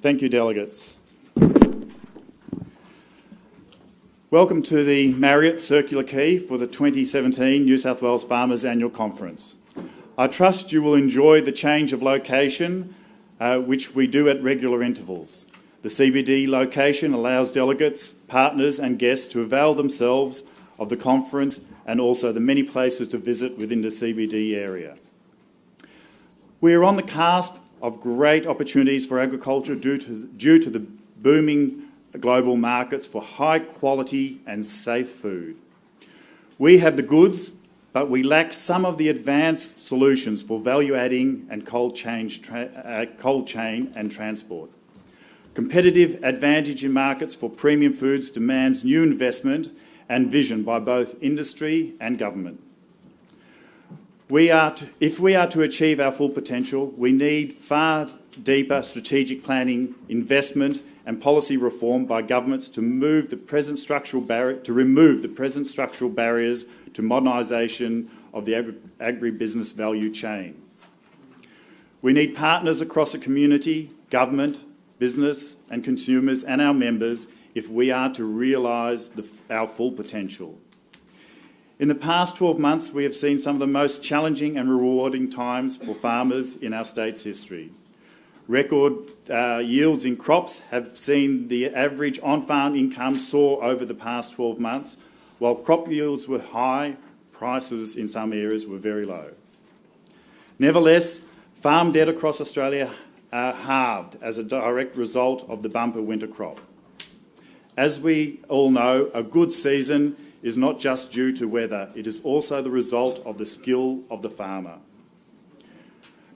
Thank you, delegates. Welcome to the Marriott Circular Quay for the 2017 New South Wales Farmers Annual Conference. I trust you will enjoy the change of location, which we do at regular intervals. The CBD location allows delegates, partners and guests to avail themselves of the conference and also the many places to visit within the CBD area. We are on the cusp of great opportunities for agriculture due to the booming global markets for high quality and safe food. We have the goods, but we lack some of the advanced solutions for value adding and cold chain and transport. Competitive advantage in markets for premium foods demands new investment and vision by both industry and government. If we are to achieve our full potential, we need far deeper strategic planning, investment and policy reform by governments to remove the present structural barriers to modernisation of the agribusiness value chain. We need partners across the community, government, business and consumers and our members if we are to realise our full potential. In the past 12 months, we have seen some of the most challenging and rewarding times for farmers in our state's history. Record yields in crops have seen the average on-farm income soar over the past 12 months. While crop yields were high, prices in some areas were very low. Nevertheless, farm debt across Australia halved as a direct result of the bumper winter crop. As we all know, a good season is not just due to weather, it is also the result of the skill of the farmer.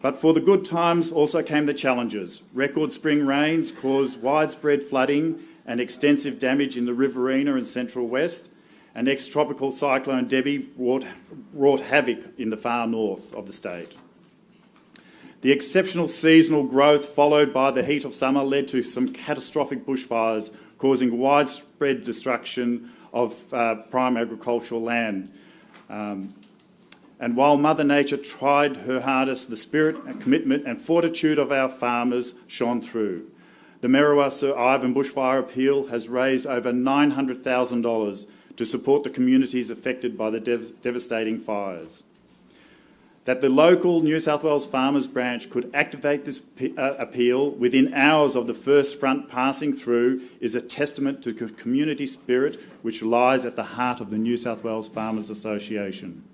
But for the good times also came the challenges. Record spring rains caused widespread flooding and extensive damage in the Riverina and Central West, and ex-tropical cyclone Debbie wrought havoc in the far north of the state. The exceptional seasonal growth followed by the heat of summer led to some catastrophic bushfires, causing widespread destruction of prime agricultural land. And while Mother Nature tried her hardest, the spirit and commitment and fortitude of our farmers shone through. The Merriwa Sir Ivan bushfire appeal has raised over $900,000 to support the communities affected by the devastating fires. That the local New South Wales Farmers branch could activate this appeal within hours of the first front passing through is a testament to the community spirit which lies at the heart of the New South Wales Farmers Association.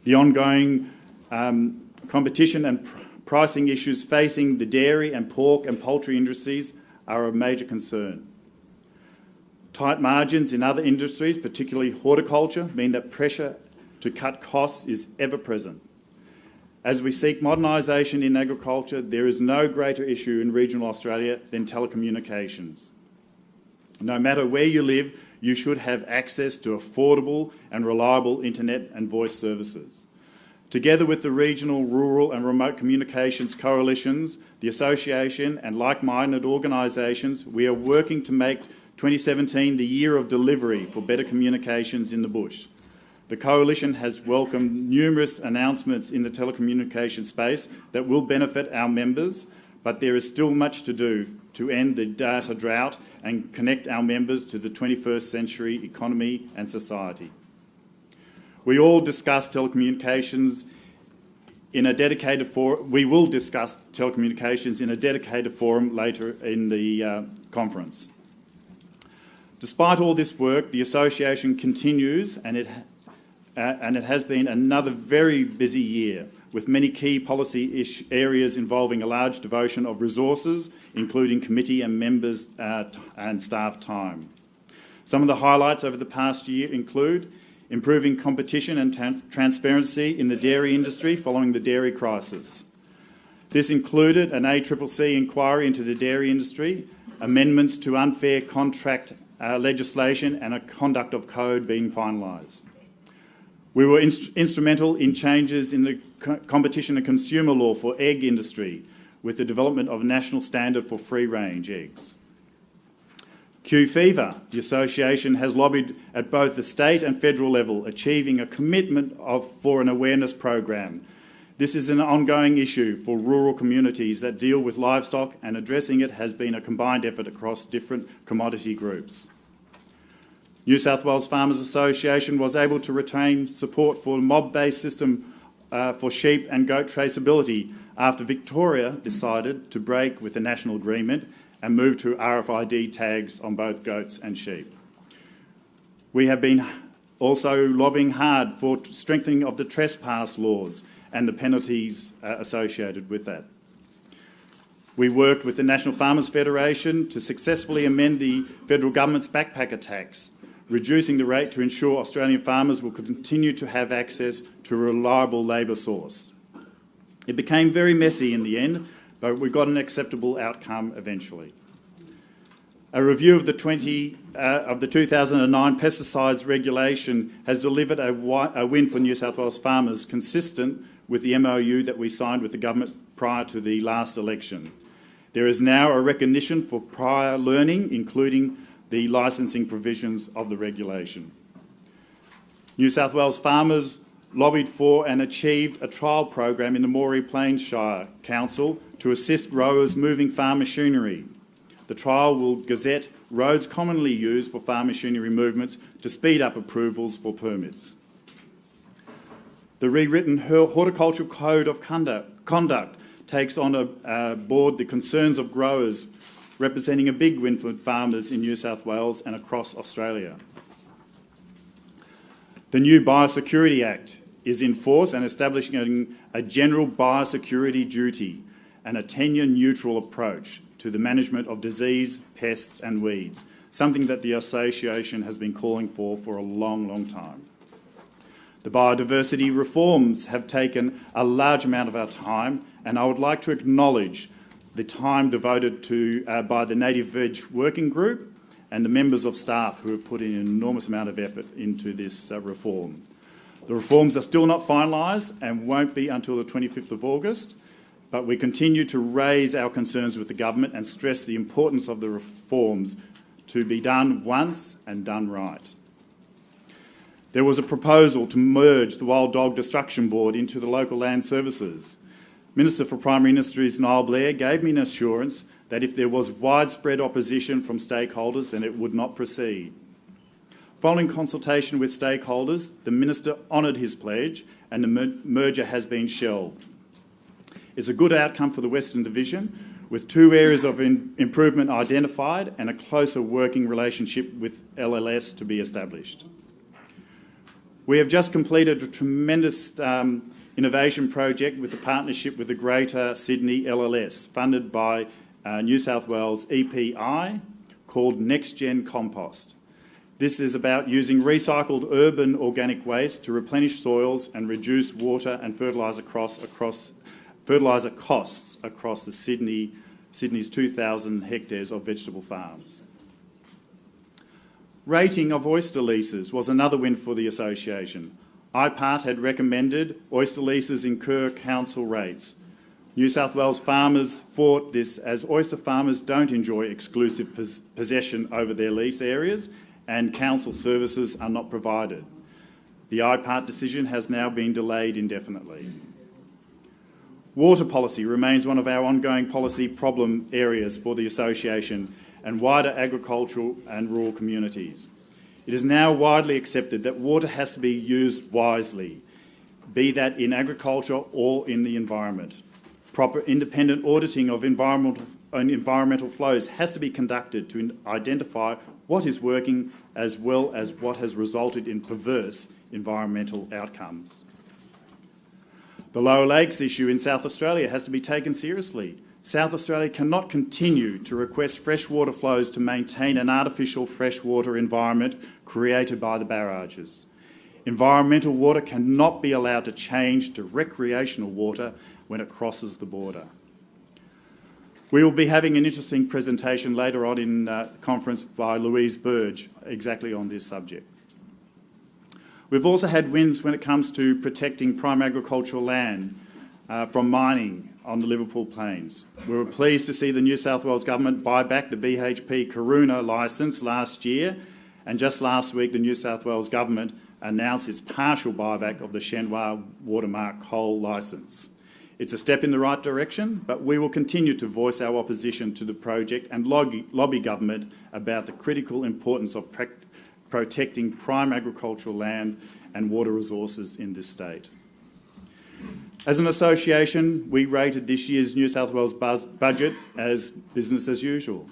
The ongoing competition and pricing issues facing the dairy and pork and poultry industries are a major concern. Tight margins in other industries, particularly horticulture, mean that pressure to cut costs is ever present. As we seek modernisation in agriculture, there is no greater issue in regional Australia than telecommunications. No matter where you live, you should have access to affordable and reliable internet and voice services. Together with the regional, rural and remote communications coalitions, the association and like-minded organisations, we are working to make 2017 the year of delivery for better communications in the bush. The Coalition has welcomed numerous announcements in the telecommunications space that will benefit our members, but there is still much to do to end the data drought and connect our members to the 21st century economy and society. We all discuss telecommunications in a dedicated forum. We will discuss telecommunications in a dedicated forum later in the conference. Despite all this work, the association continues and it has been another very busy year with many key policy areas involving a large devotion of resources, including committee and members and staff time. Some of the highlights over the past year include improving competition and transparency in the dairy industry following the dairy crisis. This included an ACCC inquiry into the dairy industry, amendments to unfair contract legislation and a conduct of code being finalised. We were instrumental in changes in the competition and consumer law for egg industry with the development of a national standard for free-range eggs. Q Fever, the association has lobbied at both the state and federal level, achieving a commitment for an awareness program. This is an ongoing issue for rural communities that deal with livestock, and addressing it has been a combined effort across different commodity groups. New South Wales Farmers Association was able to retain support for a mob-based system for sheep and goat traceability after Victoria decided to break with the national agreement and move to RFID tags on both goats and sheep. We have been also lobbying hard for strengthening of the trespass laws and the penalties associated with that. We worked with the National Farmers Federation to successfully amend the federal government's backpacker tax, reducing the rate to ensure Australian farmers will continue to have access to a reliable labour source. It became very messy in the end, but we got an acceptable outcome eventually. A review of the 2009 pesticides regulation has delivered a win for New South Wales farmers, consistent with the MOU that we signed with the government prior to the last election. There is now a recognition for prior learning, including the licensing provisions of the regulation. New South Wales farmers lobbied for and achieved a trial program in the Moree Plains Shire Council to assist growers moving farm machinery. The trial will gazette roads commonly used for farm machinery movements to speed up approvals for permits. The rewritten Horticultural Code of Conduct takes on board the concerns of growers, representing a big win for farmers in New South Wales and across Australia. The new Biosecurity Act is in force and establishing a general biosecurity duty and a tenure-neutral approach to the management of disease, pests and weeds, something that the Association has been calling for a long, long time. The biodiversity reforms have taken a large amount of our time, and I would like to acknowledge the time devoted to by the Native Veg Working Group and the members of staff who have put in an enormous amount of effort into this reform. The reforms are still not finalised and won't be until the 25th of August, but we continue to raise our concerns with the government and stress the importance of the reforms to be done once and done right. There was a proposal to merge the Wild Dog Destruction Board into the Local Land Services. Minister for Primary Industries Niall Blair gave me an assurance that if there was widespread opposition from stakeholders, then it would not proceed. Following consultation with stakeholders, the Minister honoured his pledge and the merger has been shelved. It's a good outcome for the Western Division, with 2 areas of improvement identified and a closer working relationship with LLS to be established. We have just completed a tremendous innovation project with the partnership with the Greater Sydney LLS, funded by New South Wales EPI, called Next Gen Compost. This is about using recycled urban organic waste to replenish soils and reduce water and fertiliser costs across the Sydney's 2,000 hectares of vegetable farms. Rating of oyster leases was another win for the association. IPART had recommended oyster leases incur council rates. New South Wales farmers fought this as oyster farmers don't enjoy exclusive possession over their lease areas and council services are not provided. The IPART decision has now been delayed indefinitely. Water policy remains one of our ongoing policy problem areas for the association and wider agricultural and rural communities. It is now widely accepted that water has to be used wisely, be that in agriculture or in the environment. Proper independent auditing of environmental flows has to be conducted to identify what is working as well as what has resulted in perverse environmental outcomes. The Lower Lakes issue in South Australia has to be taken seriously. South Australia cannot continue to request freshwater flows to maintain an artificial freshwater environment created by the barrages. Environmental water cannot be allowed to change to recreational water when it crosses the border. We will be having an interesting presentation later on in conference by Louise Burge exactly on this subject. We've also had wins when it comes to protecting prime agricultural land from mining on the Liverpool Plains. We were pleased to see the New South Wales Government buy back the BHP Karuna licence last year, and just last week the New South Wales Government announced its partial buyback of the Shenhua Watermark coal licence. It's a step in the right direction, but we will continue to voice our opposition to the project and lobby government about the critical importance of protecting prime agricultural land and water resources in this state. As an association, we rated this year's New South Wales budget as business as usual.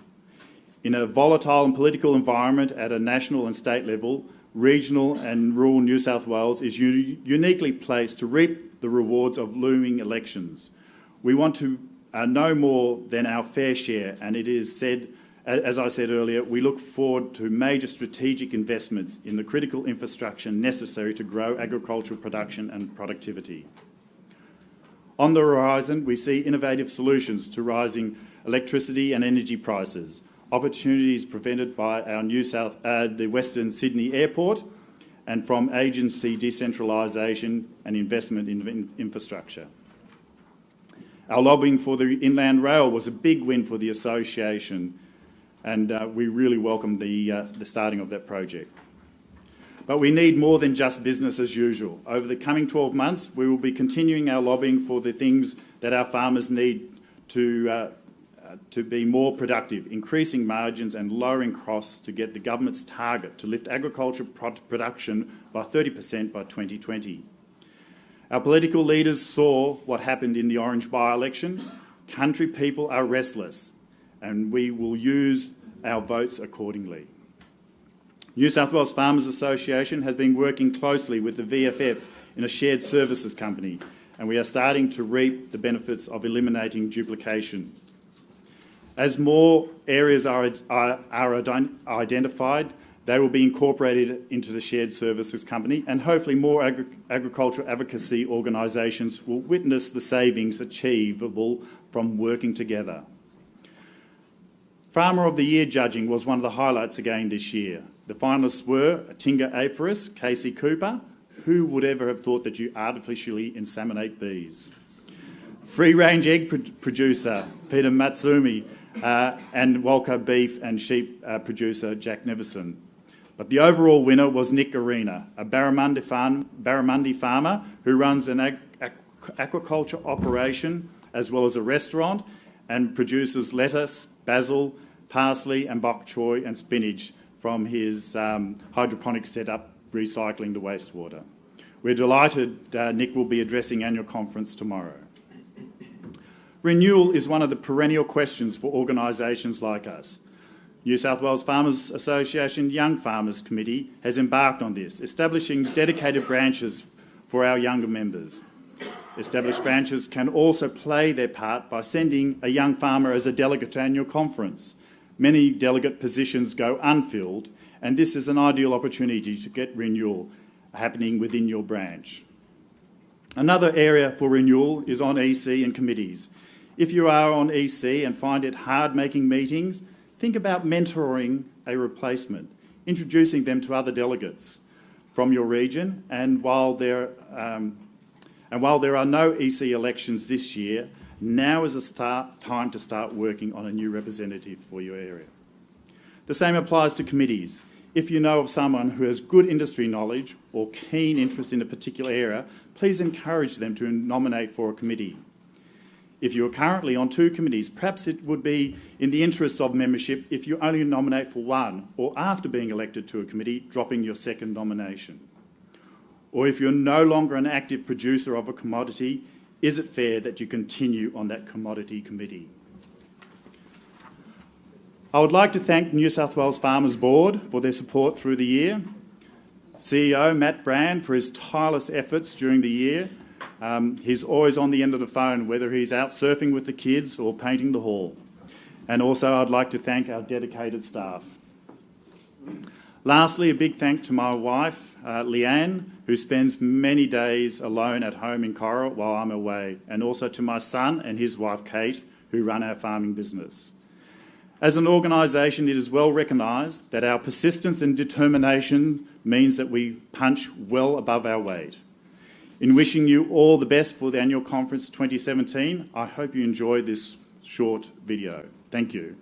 In a volatile and political environment at a national and state level, regional and rural New South Wales is uniquely placed to reap the rewards of looming elections. We want to know more than our fair share, and it is said, as I said earlier, we look forward to major strategic investments in the critical infrastructure necessary to grow agricultural production and productivity. On the horizon, we see innovative solutions to rising electricity and energy prices, opportunities presented by our the Western Sydney Airport, and from agency decentralisation and investment in infrastructure. Our lobbying for the Inland Rail was a big win for the association, and we really welcome the starting of that project. But we need more than just business as usual. Over the coming 12 months, we will be continuing our lobbying for the things that our farmers need to be more productive, increasing margins and lowering costs to get the government's target to lift agriculture production by 30% by 2020. Our political leaders saw what happened in the Orange by-election. Country people are restless, and we will use our votes accordingly. New South Wales Farmers Association has been working closely with the VFF in a shared services company, and we are starting to reap the benefits of eliminating duplication. As more areas are identified, they will be incorporated into the shared services company, and hopefully more agricultural advocacy organisations will witness the savings achievable from working together. Farmer of the Year judging was one of the highlights again this year. The finalists were Tinga apiarist, Casey Cooper. Who would ever have thought that you artificially inseminate bees? Free-range egg producer, Peter Matsumi, and Walker beef and sheep producer, Jack Neverson. But the overall winner was Nick Arena, a Barramundi farmer who runs an aquaculture operation as well as a restaurant and produces lettuce, basil, parsley and bok choy and spinach from his hydroponic setup, recycling the wastewater. We're delighted Nick will be addressing annual conference tomorrow. Renewal is one of the perennial questions for organisations like us. New South Wales Farmers Association Young Farmers Committee has embarked on this, establishing dedicated branches for our younger members. Established branches can also play their part by sending a young farmer as a delegate to annual conference. Many delegate positions go unfilled, and this is an ideal opportunity to get renewal happening within your branch. Another area for renewal is on EC and committees. If you are on EC and find it hard making meetings, think about mentoring a replacement, introducing them to other delegates from your region, and while there are no EC elections this year, now is a time to start working on a new representative for your area. The same applies to committees. If you know of someone who has good industry knowledge or keen interest in a particular area, please encourage them to nominate for a committee. If you are currently on 2 committees, perhaps it would be in the interests of membership if you only nominate for one, or after being elected to a committee, dropping your second nomination. Or if you're no longer an active producer of a commodity, is it fair that you continue on that commodity committee? I would like to thank New South Wales Farmers Board for their support through the year, CEO Matt Brand for his tireless efforts during the year. He's always on the end of the phone, whether he's out surfing with the kids or painting the hall. And also I'd like to thank our dedicated staff. Lastly, a big thank to my wife, Leanne, who spends many days alone at home in Cora while I'm away, and also to my son and his wife, Kate, who run our farming business. As an organisation, it is well recognised that our persistence and determination means that we punch well above our weight. In wishing you all the best for the Annual Conference 2017, I hope you enjoy this short video. Thank you.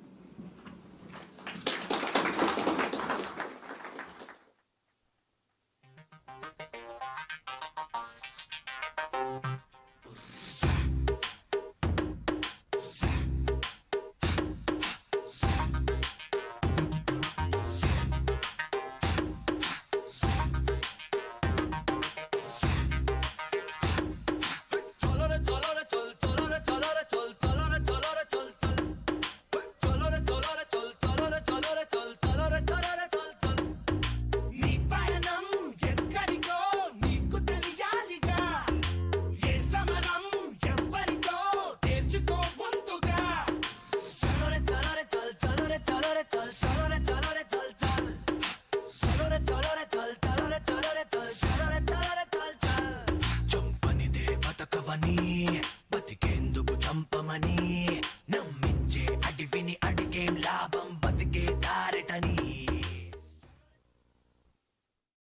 funny.